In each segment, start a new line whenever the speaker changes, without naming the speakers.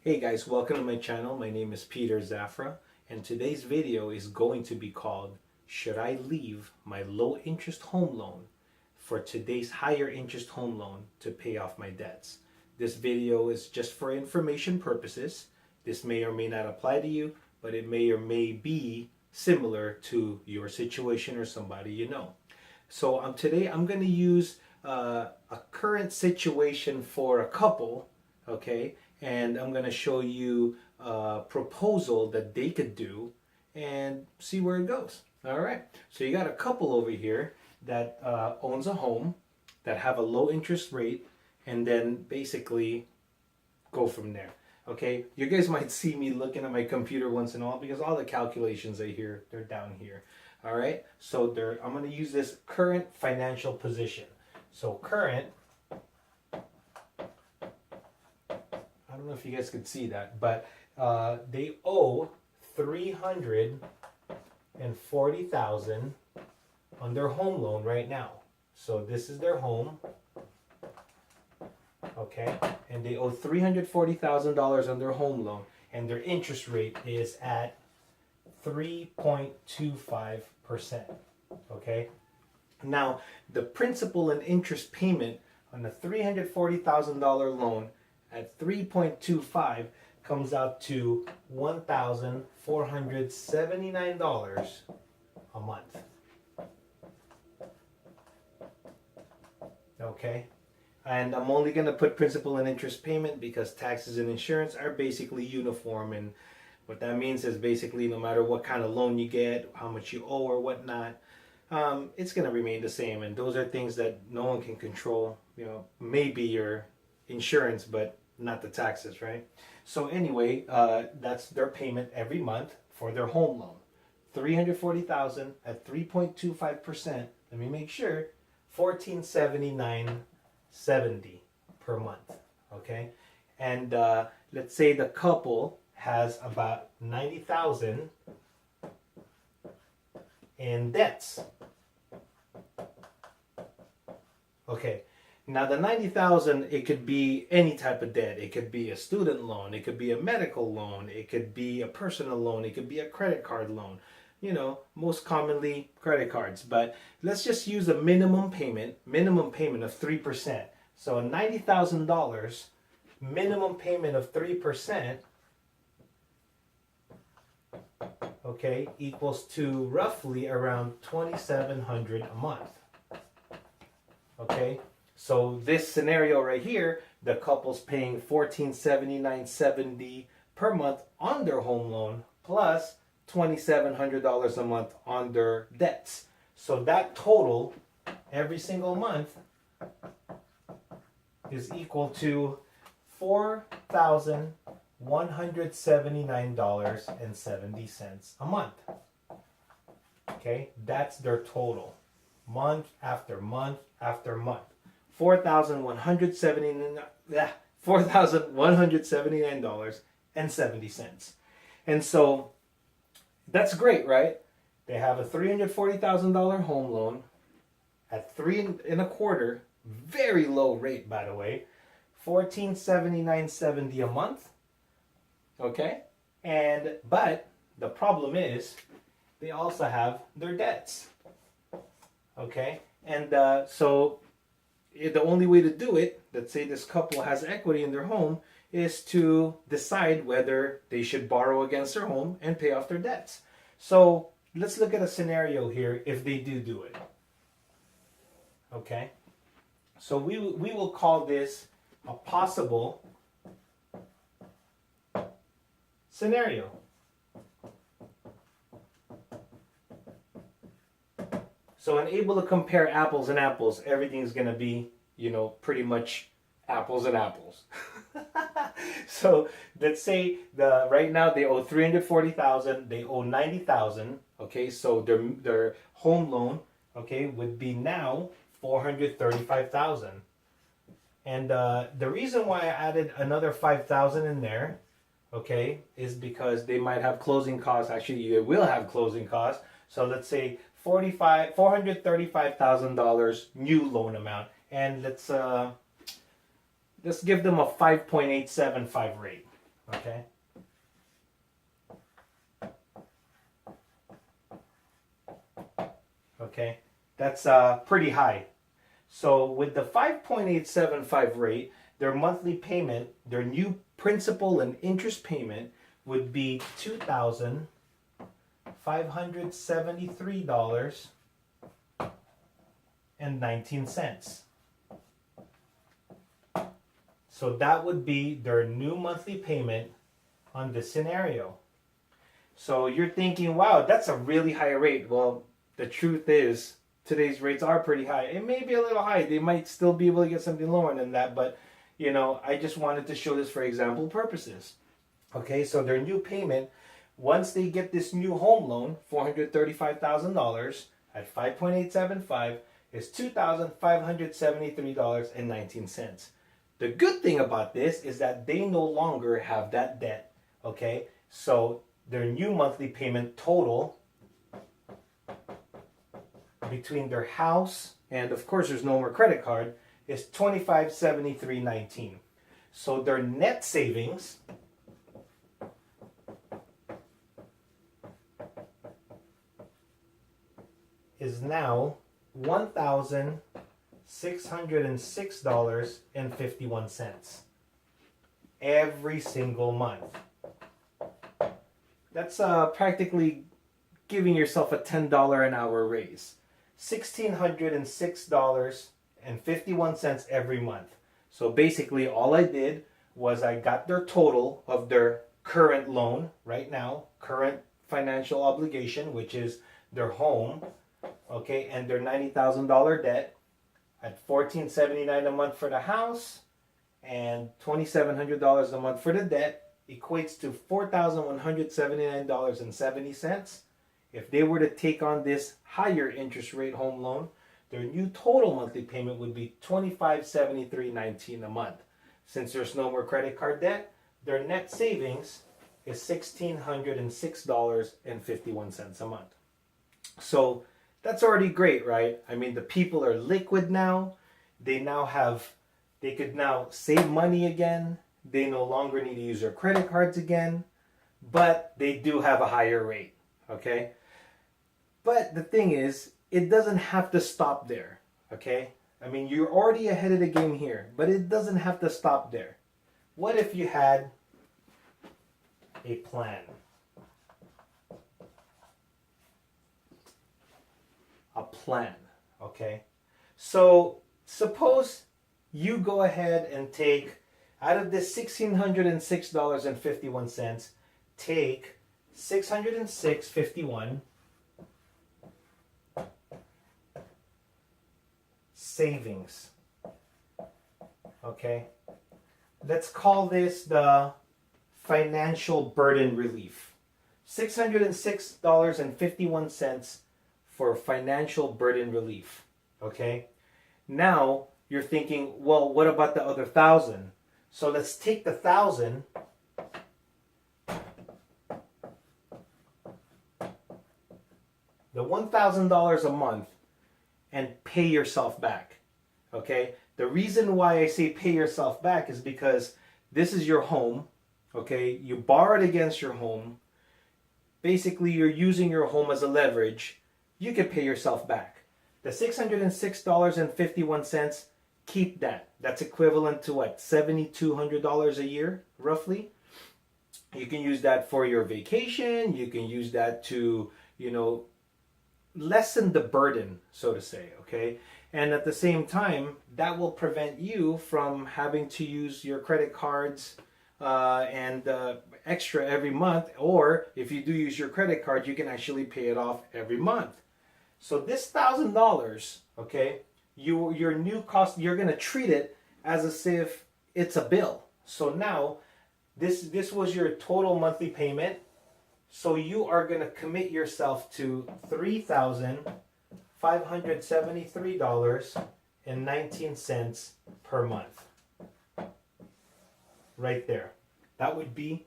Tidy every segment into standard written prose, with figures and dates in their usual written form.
Hey guys, welcome to my channel. My name is Peter Zafra, and today's video is going to be called Should I Leave My Low Interest Home Loan for Today's Higher Interest Home Loan to Pay Off My Debts? This video is just for information purposes. This may or may not apply to you, but it may or may be similar to your situation or somebody you know. So today I'm going to use a current situation for a couple, okay? And I'm going to show you a proposal that they could do and see where it goes. All right. So you got a couple over here that owns a home that have a low interest rate and then basically go from there. Okay. You guys might see me looking at my computer once in a while because all the calculations I hear, they're down here. All right. So I'm going to use this current financial position. So current, I don't know if you guys could see that, but they owe $340,000 on their home loan right now. So this is their home, okay, and they owe $340,000 on their home loan, and their interest rate is at 3.25%. Okay. Now the principal and interest payment on the $340,000 loan at 3.25 comes out to $1,479 a month. Okay, and I'm only going to put principal and interest payment because taxes and insurance are basically uniform, and what that means is basically no matter what kind of loan you get, how much you owe or whatnot, it's going to remain the same, and those are things that no one can control. You know, maybe your insurance, but not the taxes, right? So anyway, that's their payment every month for their home loan. $340,000 at 3.25%. Let me make sure. $1,479.70 per month. Okay, and let's say the couple has about $90,000 in debts. Okay. Now the $90,000, it could be any type of debt. It could be a student loan, it could be a medical loan, it could be a personal loan, it could be a credit card loan. You know, most commonly credit cards. But let's just use a minimum payment of 3%. So $90,000 minimum payment of 3%, okay, equals to roughly around $2,700 a month. Okay. So this scenario right here, the couple's paying $1,479.70 per month on their home loan plus $2,700 a month on their debts. So that total every single month is equal to $4,179.70 a month. Okay, that's their total month after month after month. $4,179.70. And so that's great, right? They have a $340,000 home loan at 3.25%, very low rate, by the way, $1,479.70 a month. Okay, but the problem is they also have their debts. Okay, and so the only way to do it, let's say this couple has equity in their home, is to decide whether they should borrow against their home and pay off their debts. So let's look at a scenario here if they do it. Okay, so we will call this a possible scenario. So I'm able to compare apples and apples. Everything's going to be, you know, pretty much apples and apples. So let's say right now they owe $340,000, they owe $90,000. Okay, so their home loan, okay, would be now $435,000. And the reason why I added another $5,000 in there, okay, is because they might have closing costs. Actually, they will have closing costs. So let's say $435,000 new loan amount, and let's give them a 5.875 rate. Okay. Okay, that's pretty high. So with the 5.875 rate, their monthly payment, their new principal and interest payment would be $2,573.19. So that would be their new monthly payment on this scenario. So you're thinking, wow, that's a really high rate. Well, the truth is, today's rates are pretty high. It may be a little high. They might still be able to get something lower than that, but I just wanted to show this for example purposes. Okay, so their new payment, once they get this new home loan, $435,000 at 5.875, is $2,573.19. The good thing about this is that they no longer have that debt. Okay, so their new monthly payment total between their house and, of course, there's no more credit card, is $2,573.19. So their net savings is now $1,606.51 every single month. That's practically giving yourself a $10 an hour raise. $1,606.51 every month. So basically all I did was I got their total of their current loan right now, current financial obligation, which is their home, okay, and their $90,000 debt at $1,479 a month for the house and $2,700 a month for the debt, equates to $4,179.70. If they were to take on this higher interest rate home loan, their new total monthly payment would be $2,573.19 a month. Since there's no more credit card debt, their net savings is $1,606.51 a month. So that's already great, right? I mean, the people are liquid now. They could now save money again. They no longer need to use their credit cards again, but they do have a higher rate, okay? But the thing is, it doesn't have to stop there, okay? I mean, you're already ahead of the game here, but it doesn't have to stop there. What if you had a plan? A plan, okay? So suppose you go ahead and take, out of this $1,606.51, take $606.51 savings. Okay? Let's call this the financial burden relief. $606.51 for financial burden relief. Okay? Now you're thinking, well, what about the other $1,000? So let's take the $1,000, the $1,000 a month, and pay yourself back. Okay? The reason why I say pay yourself back is because this is your home. Okay? You borrowed against your home. Basically, you're using your home as a leverage. You can pay yourself back. The $606.51, keep that. That's equivalent to what? $7,200 a year, roughly. You can use that for your vacation. You can use that to, lessen the burden, so to say, okay? And at the same time, that will prevent you from having to use your credit cards and extra every month. Or if you do use your credit card, you can actually pay it off every month. So this $1,000, okay, your new cost, you're going to treat it as if it's a bill. So now this was your total monthly payment. So you are going to commit yourself to $3,573.19 per month. Right there. That would be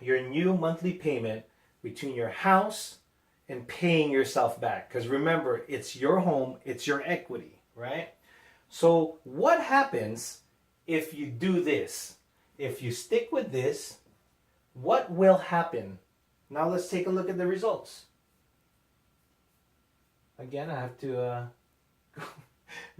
your new monthly payment between your house and paying yourself back. Because remember, it's your home, it's your equity, right? So what happens if you do this? if you stick with this, what will happen? Now let's take a look at the results. Again, I have to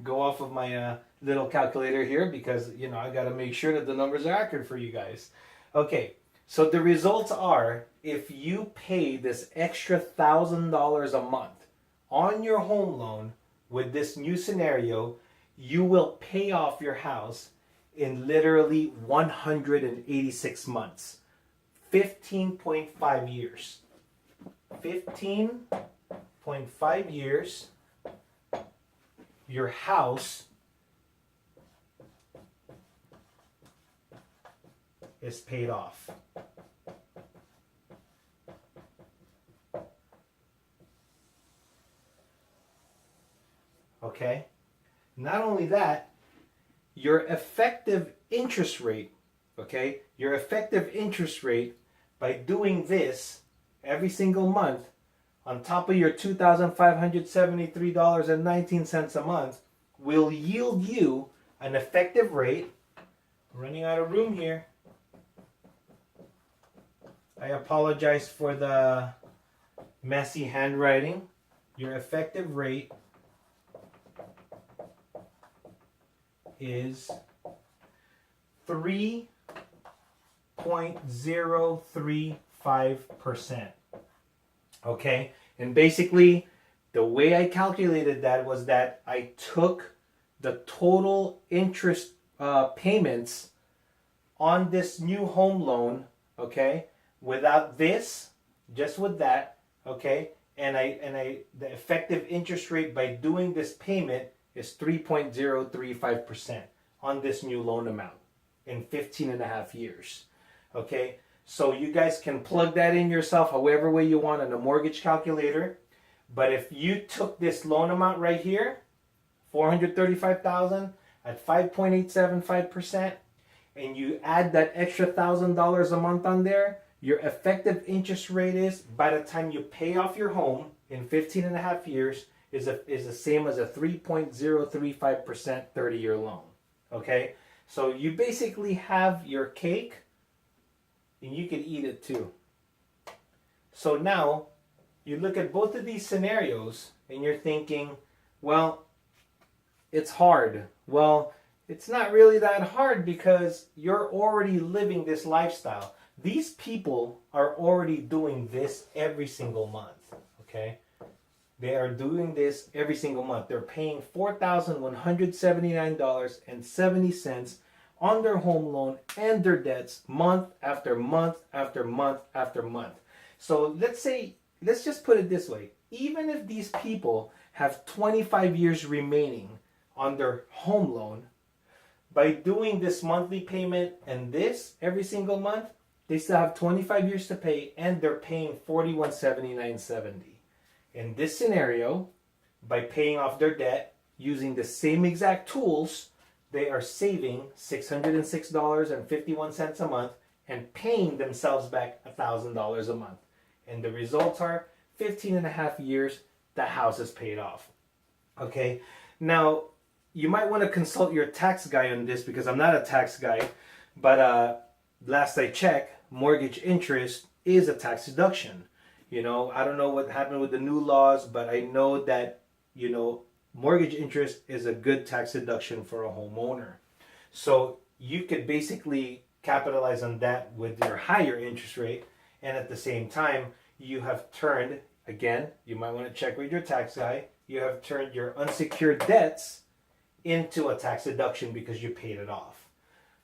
go off of my little calculator here because, I got to make sure that the numbers are accurate for you guys. Okay, so the results are, if you pay this extra $1,000 a month on your home loan with this new scenario, you will pay off your house in literally 186 months. 15.5 years. 15.5 years, your house is paid off. Okay? Not only that, your effective interest rate, okay? Your effective interest rate by doing this every single month on top of your $2,573.19 a month will yield you an effective rate. I'm running out of room here. I apologize for the messy handwriting. Your effective rate is 3.035%. Okay? And basically, the way I calculated that was that I took the total interest payments on this new home loan, okay? Without this, just with that, okay? And the effective interest rate by doing this payment is 3.035% on this new loan amount in 15 and a half years. Okay, so you guys can plug that in yourself however way you want in a mortgage calculator. But if you took this loan amount right here, $435,000 at 5.875%, and you add that extra $1,000 a month on there, your effective interest rate is, by the time you pay off your home in 15 and a half years, is the same as a 3.035% 30-year loan. Okay? So you basically have your cake and you can eat it too. So now you look at both of these scenarios and you're thinking, well, it's hard. Well, it's not really that hard because you're already living this lifestyle. These people are already doing this every single month. Okay? They are doing this every single month. They're paying $4,179.70 on their home loan and their debts month after month after month after month. So let's just put it this way. Even if these people have 25 years remaining on their home loan, by doing this monthly payment and this every single month, they still have 25 years to pay and they're paying $4,179.70. In this scenario, by paying off their debt using the same exact tools, they are saving $606.51 a month and paying themselves back $1,000 a month. And the results are 15 and a half years, the house is paid off. Okay, now you might want to consult your tax guy on this because I'm not a tax guy, but last I checked, mortgage interest is a tax deduction. I don't know what happened with the new laws, but I know that, mortgage interest is a good tax deduction for a homeowner. So you could basically capitalize on that with your higher interest rate. And at the same time, you have turned, again, you might want to check with your tax guy, you have turned your unsecured debts into a tax deduction because you paid it off.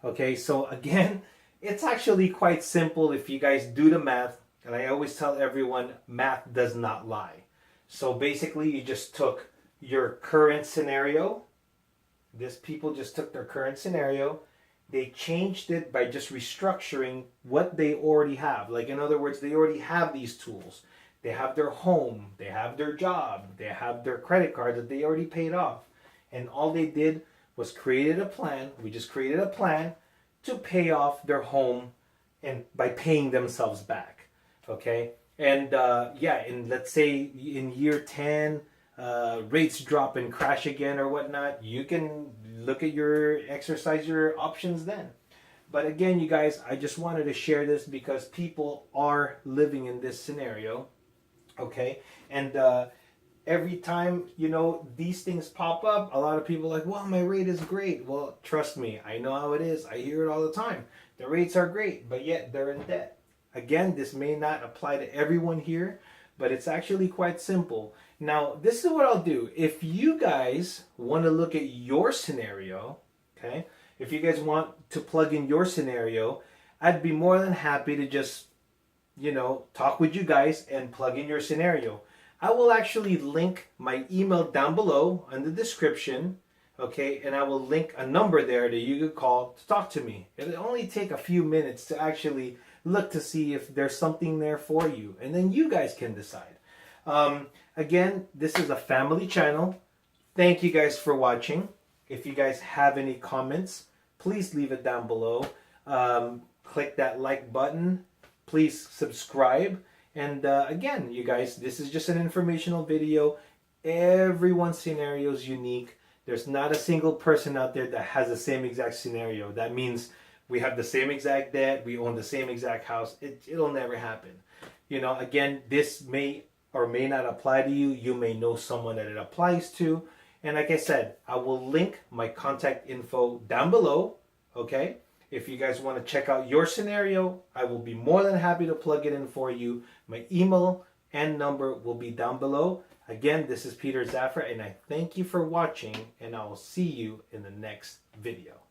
Okay, so again, it's actually quite simple if you guys do the math. And I always tell everyone, math does not lie. So basically, you just took your current scenario. These people just took their current scenario. They changed it by just restructuring what they already have. Like, in other words, they already have these tools. They have their home. They have their job. They have their credit card that they already paid off. And all they did was created a plan. We just created a plan to pay off their home and by paying themselves back. Okay, and and let's say in year 10, rates drop and crash again or whatnot, you can exercise your options then. But again, you guys, I just wanted to share this because people are living in this scenario, okay? And every time, these things pop up, a lot of people are like, well, my rate is great. Well, trust me, I know how it is. I hear it all the time. The rates are great, but yet they're in debt. Again, this may not apply to everyone here, but it's actually quite simple. Now, this is what I'll do. If you guys want to look at your scenario, okay, if you guys want to plug in your scenario, I'd be more than happy to just, talk with you guys and plug in your scenario. I will actually link my email down below in the description, okay, and I will link a number there that you could call to talk to me. It'll only take a few minutes to actually look to see if there's something there for you, and then you guys can decide. Again, this is a family channel. Thank you guys for watching. If you guys have any comments, please leave it down below. Click that like button. Please subscribe. And again, you guys, this is just an informational video. Everyone's scenario is unique. There's not a single person out there that has the same exact scenario. That means we have the same exact debt, we own the same exact house. It'll never happen. Again, this may or may not apply to you. You may know someone that it applies to. And like I said, I will link my contact info down below, okay? If you guys want to check out your scenario, I will be more than happy to plug it in for you. My email and number will be down below. Again, this is Peter Zafra, and I thank you for watching, and I will see you in the next video.